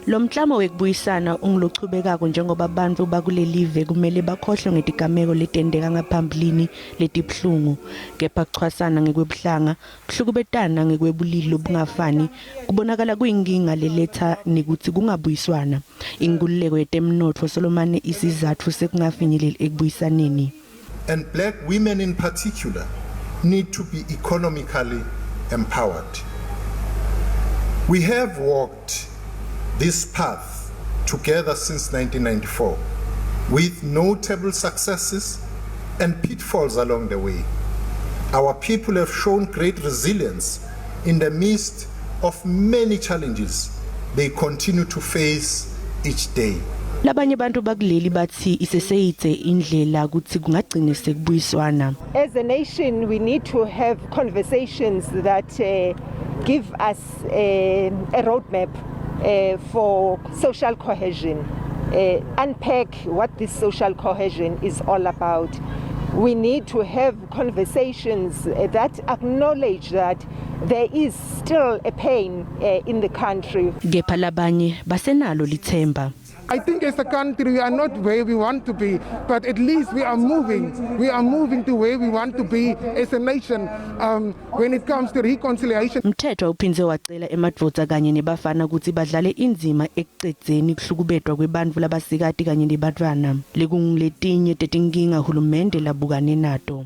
Lo mklamo wekubuyisana ungilochubekako njengoba abantu bakulelive kumele bakhohlwe ngetigameko letendeka ngaphambilini letibhlungu kepha kuchwasana ngekwebuhlanga kuhlukubetana ngekwebulili obungafani kubonakala kuyinkinga leletha nikuthi kungabuyiswana inkululeko yeteemnotfo solomane isizathu sekungafinyeleli ekubuyisaneni. And black women in particular need to be economically empowered. We have walked this path together since 1994 with notable successes and pitfalls along the way. Our people have shown great resilience in the midst of many challenges they continue to face each day. Labanye bantu bakuleli bathi iseseyithe indlela ukuthi kungagcine sekubuyiswana. As a nation we need to have conversations that give us a roadmap for social cohesion, unpack what this social cohesion is all about. We need to have conversations that acknowledge that there is still a pain in the country. Kepha labanye basenalo lithemba. I think as a country we are not where we want to be, but at least we are moving. We are moving to where we want to be as a nation when it comes to reconciliation. Mthethwa uphindze wacela emadvodza kanye nebafana ukuthi badlale indzima ekucedzeni kuhlukubetwa kwebantfu labasikati kanye nebantfwana lekungiletinye tetinkinga hulumende labukane nato.